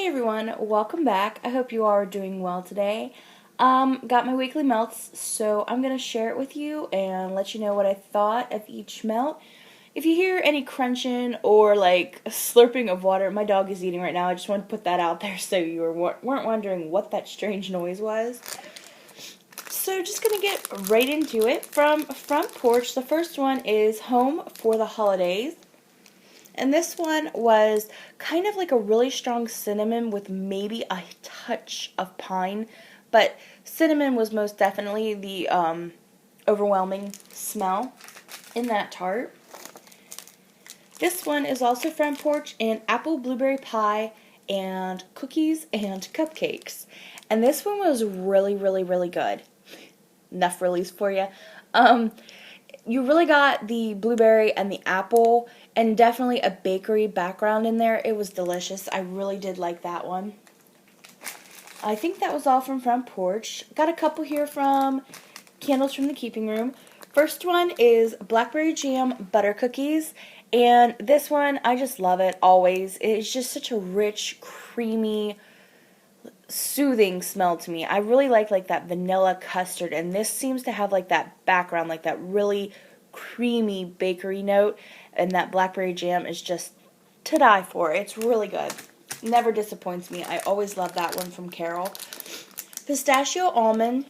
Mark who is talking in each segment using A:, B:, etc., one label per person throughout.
A: Hey everyone, welcome back. I hope you are doing well today. Got my weekly melts, so I'm going to share it with you and let you know what I thought of each melt. If you hear any crunching or like a slurping of water, my dog is eating right now. I just wanted to put that out there so you weren't wondering what that strange noise was. So just going to get right into it. From Front Porch, the first one is Home for the Holidays. And this one was kind of like a really strong cinnamon with maybe a touch of pine, but cinnamon was most definitely the overwhelming smell in that tart. This one is also Front Porch and apple blueberry pie and cookies and cupcakes. And this one was really, really, really good. Enough release for you. You really got the blueberry and the apple and definitely a bakery background in there. It was delicious. I really did like that one. I think that was all from Front Porch. Got a couple here from Candles from the Keeping Room. First one is blackberry jam butter cookies. And this one, I just love it always. It's just such a rich, creamy, soothing smell to me. I really like that vanilla custard, and this seems to have like that background, like that really creamy bakery note, and that blackberry jam is just to die for. It's really good. Never disappoints me. I always love that one from Carol. Pistachio almond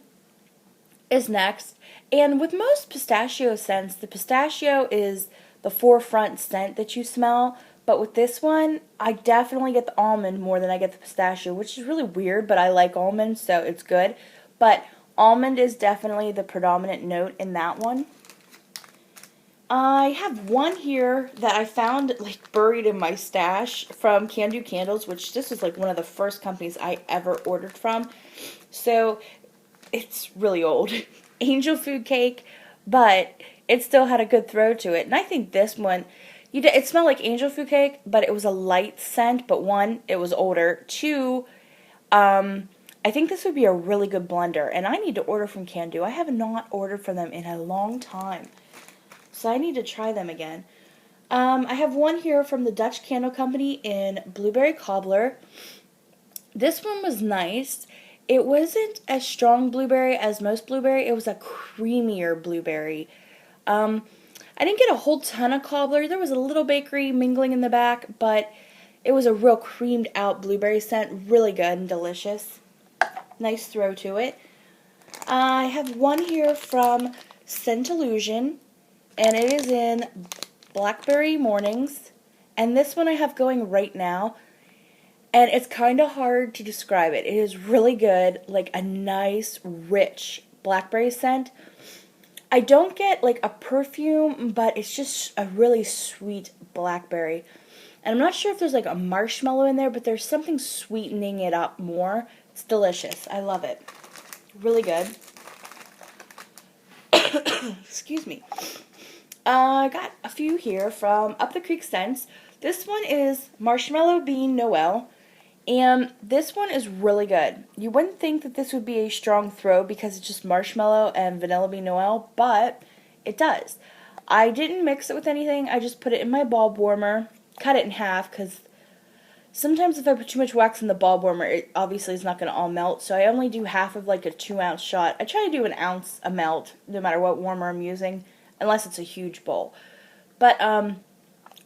A: is next, and with most pistachio scents, the pistachio is the forefront scent that you smell. But with this one, I definitely get the almond more than I get the pistachio, which is really weird, but I like almond, so it's good. But almond is definitely the predominant note in that one. I have one here that I found like buried in my stash from Can Do Candles, which this was like one of the first companies I ever ordered from. So it's really old. Angel food cake, but it still had a good throw to it. And I think this one, it smelled like angel food cake, but it was a light scent. But one, it was older. Two, I think this would be a really good blender. And I need to order from Can Do. I have not ordered from them in a long time. So I need to try them again. I have one here from the Dutch Candle Company in Blueberry Cobbler. This one was nice. It wasn't as strong blueberry as most blueberry. It was a creamier blueberry. I didn't get a whole ton of cobbler. There was a little bakery mingling in the back, but it was a real creamed out blueberry scent. Really good and delicious. Nice throw to it. I have one here from Scent Illusion, and it is in Blackberry Mornings. And this one I have going right now, and it's kind of hard to describe it. It is really good, like a nice, rich blackberry scent. I don't get like a perfume, but it's just a really sweet blackberry. And I'm not sure if there's like a marshmallow in there, but there's something sweetening it up more. It's delicious. I love it. Really good. Excuse me. I got a few here from Up the Creek Scents. This one is Marshmallow Bean Noel. And this one is really good. You wouldn't think that this would be a strong throw because it's just marshmallow and vanilla bean Noel, but it does. I didn't mix it with anything. I just put it in my bulb warmer, cut it in half because sometimes if I put too much wax in the bulb warmer, it obviously is not going to all melt. So I only do half of like a 2-ounce shot. I try to do an ounce a melt no matter what warmer I'm using, unless it's a huge bowl. But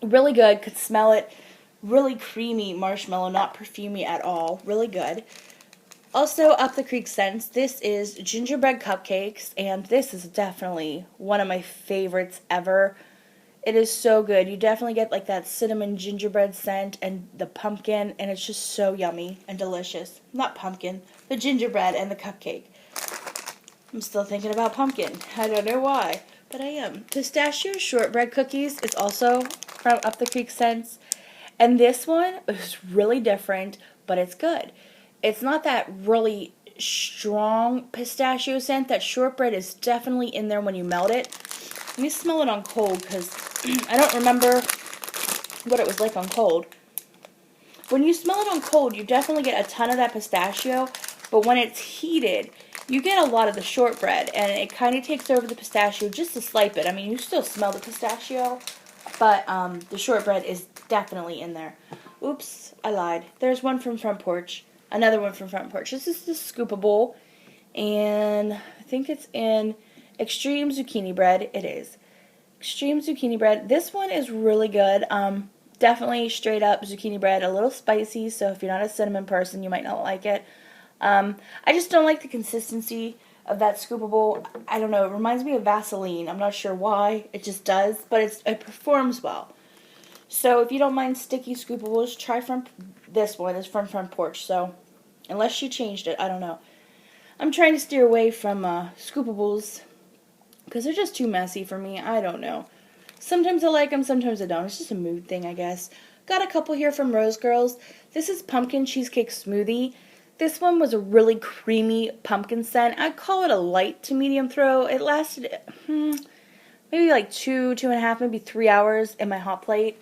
A: really good. Could smell it. Really creamy marshmallow, not perfumey at all. Really good. Also, Up the Creek Scents, this is gingerbread cupcakes, and this is definitely one of my favorites ever. It is so good. You definitely get like that cinnamon gingerbread scent and the pumpkin, and it's just so yummy and delicious. Not pumpkin, the gingerbread and the cupcake. I'm still thinking about pumpkin. I don't know why, but I am. Pistachio shortbread cookies is also from Up the Creek Scents. And this one is really different, but it's good. It's not that really strong pistachio scent. That shortbread is definitely in there when you melt it. Let me smell it on cold because I don't remember what it was like on cold. When you smell it on cold, you definitely get a ton of that pistachio, but when it's heated, you get a lot of the shortbread, and it kind of takes over the pistachio just to slight it. I mean, you still smell the pistachio, but the shortbread is definitely in there. oops, I lied. There's one from Front Porch. Another one from Front Porch. This is the Scoopable, and I think it's in Extreme Zucchini Bread. It is. Extreme Zucchini Bread. This one is really good. Definitely straight up zucchini bread. A little spicy, so if you're not a cinnamon person, you might not like it. I just don't like the consistency of that Scoopable. I don't know. It reminds me of Vaseline. I'm not sure why. It just does, but it performs well. So if you don't mind sticky Scoopables, try this one. It's from Front Porch. So unless she changed it, I don't know. I'm trying to steer away from Scoopables because they're just too messy for me. I don't know. Sometimes I like them, sometimes I don't. It's just a mood thing, I guess. Got a couple here from Rose Girls. This is Pumpkin Cheesecake Smoothie. This one was a really creamy pumpkin scent. I'd call it a light to medium throw. It lasted maybe like 2.5, maybe 3 hours in my hot plate.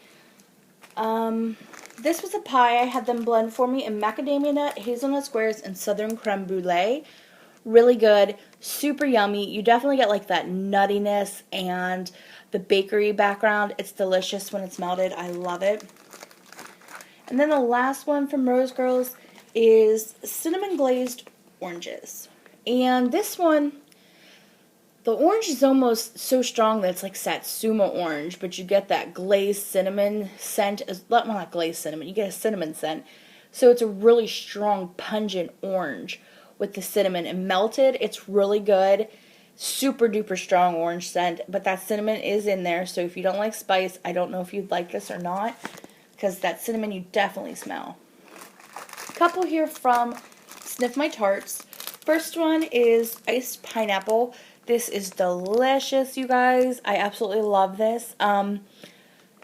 A: This was a pie. I had them blend for me in macadamia nut, hazelnut squares, and southern creme brulee. Really good, super yummy. You definitely get like that nuttiness and the bakery background. It's delicious when it's melted. I love it. And then the last one from Rose Girls is cinnamon glazed oranges. And this one, the orange is almost so strong that it's like Satsuma orange, but you get that glazed cinnamon scent. Well, not glazed cinnamon, you get a cinnamon scent. So it's a really strong, pungent orange with the cinnamon. And melted, it's really good. Super duper strong orange scent, but that cinnamon is in there. So if you don't like spice, I don't know if you'd like this or not, because that cinnamon you definitely smell. A couple here from Sniff My Tarts. First one is iced pineapple. This is delicious, you guys. I absolutely love this.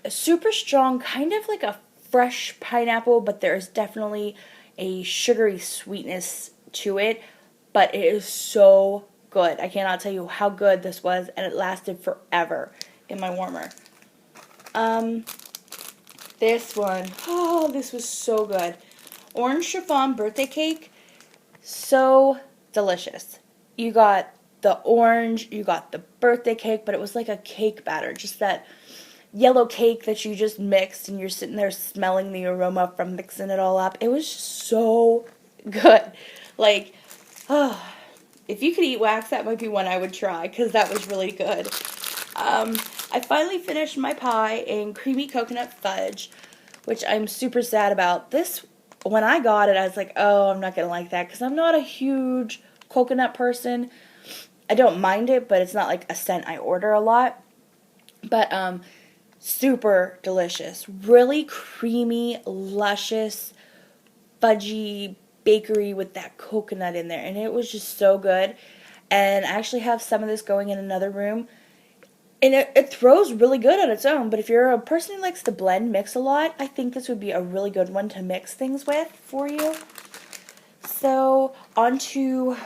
A: Super strong, kind of like a fresh pineapple, but there's definitely a sugary sweetness to it. But it is so good. I cannot tell you how good this was, and it lasted forever in my warmer. This one, oh, this was so good. Orange chiffon birthday cake, so delicious. You got the orange, you got the birthday cake, but it was like a cake batter, just that yellow cake that you just mixed, and you're sitting there smelling the aroma from mixing it all up. It was so good. Like, oh, if you could eat wax, that might be one I would try, because that was really good. I finally finished my pie in creamy coconut fudge, which I'm super sad about. This, when I got it, I was like, oh, I'm not going to like that, because I'm not a huge coconut person. I don't mind it, but it's not like a scent I order a lot. But super delicious. Really creamy, luscious, fudgy bakery with that coconut in there. And it was just so good. And I actually have some of this going in another room. And it throws really good on its own. But if you're a person who likes to mix a lot, I think this would be a really good one to mix things with for you. So, on to...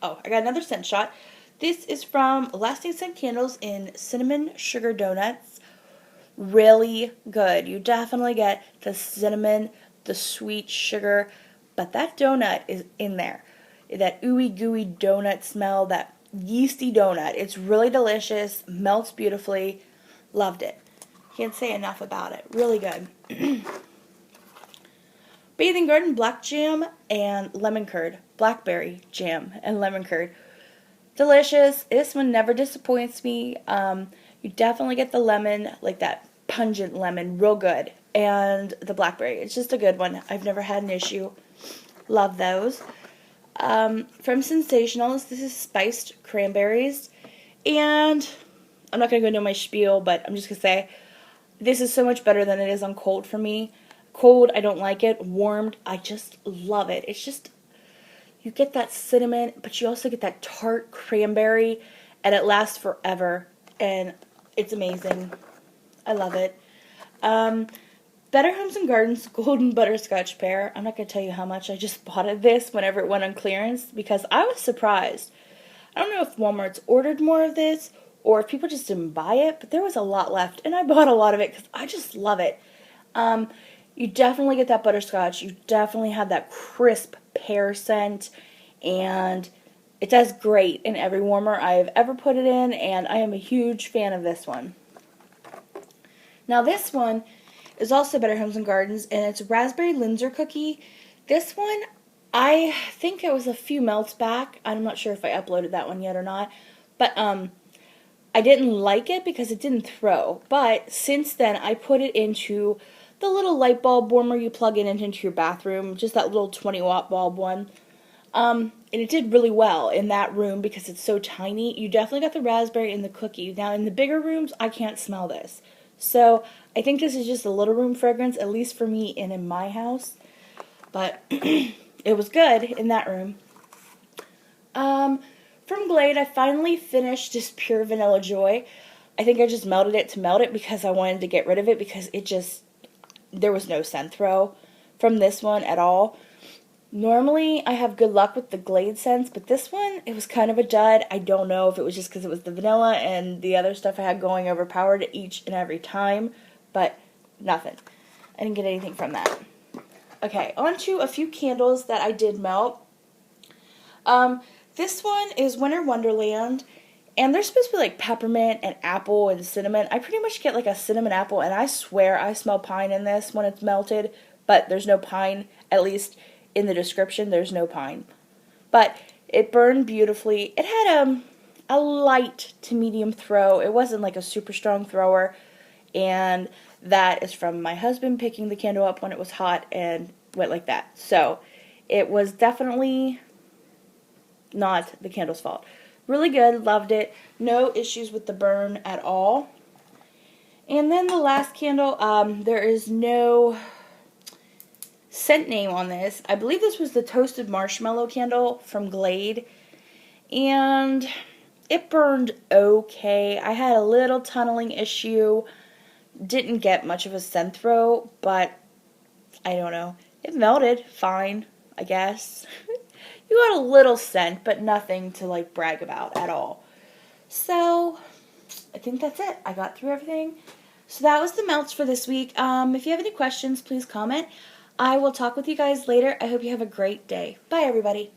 A: Oh, I got another scent shot. This is from Lasting Scent Candles in Cinnamon Sugar Donuts. Really good. You definitely get the cinnamon, the sweet sugar, but that donut is in there. That ooey gooey donut smell, that yeasty donut. It's really delicious, melts beautifully. Loved it. Can't say enough about it. Really good. Bathing Garden Black Jam and Lemon Curd. Blackberry Jam and Lemon Curd. Delicious. This one never disappoints me. You definitely get the lemon, like that pungent lemon, real good. And the blackberry. It's just a good one. I've never had an issue. Love those. From Sensationals, this is spiced cranberries. And I'm not going to go into my spiel, but I'm just going to say this is so much better than it is on cold for me. Cold, I don't like it. Warmed, I just love it. It's just, you get that cinnamon, but you also get that tart cranberry, and it lasts forever, and it's amazing. I love it. Better Homes and Gardens Golden Butterscotch Pear. I'm not going to tell you how much I just bought of this whenever it went on clearance, because I was surprised. I don't know if Walmart's ordered more of this, or if people just didn't buy it, but there was a lot left, and I bought a lot of it because I just love it. You definitely get that butterscotch. You definitely have that crisp pear scent, and it does great in every warmer I have ever put it in, and I am a huge fan of this one. Now this one is also Better Homes and Gardens, and it's Raspberry Linzer cookie. This one, I think it was a few melts back. I'm not sure if I uploaded that one yet or not, but I didn't like it because it didn't throw. But since then, I put it into the little light bulb warmer you plug in into your bathroom, just that little 20-watt bulb one. And it did really well in that room because it's so tiny. You definitely got the raspberry and the cookie. Now, in the bigger rooms, I can't smell this. So, I think this is just a little room fragrance, at least for me and in my house. But it was good in that room. From Glade, I finally finished this Pure Vanilla Joy. I think I just melted it to melt it because I wanted to get rid of it because there was no scent throw from this one at all. Normally, I have good luck with the Glade scents, but this one, it was kind of a dud. I don't know if it was just because it was the vanilla and the other stuff I had going overpowered it each and every time, but nothing. I didn't get anything from that. Okay, on to a few candles that I did melt. This one is Winter Wonderland, and they're supposed to be like peppermint and apple and cinnamon. I pretty much get like a cinnamon apple, and I swear I smell pine in this when it's melted, but there's no pine, at least in the description, there's no pine. But it burned beautifully. It had a light to medium throw. It wasn't like a super strong thrower, and that is from my husband picking the candle up when it was hot and went like that. So it was definitely not the candle's fault. Really good, loved it. No issues with the burn at all. And then the last candle, there is no scent name on this. I believe this was the Toasted Marshmallow candle from Glade. And it burned okay. I had a little tunneling issue. Didn't get much of a scent throw, but I don't know. It melted fine, I guess. You got a little scent, but nothing to like brag about at all. So, I think that's it. I got through everything. So that was the melts for this week. If you have any questions, please comment. I will talk with you guys later. I hope you have a great day. Bye, everybody.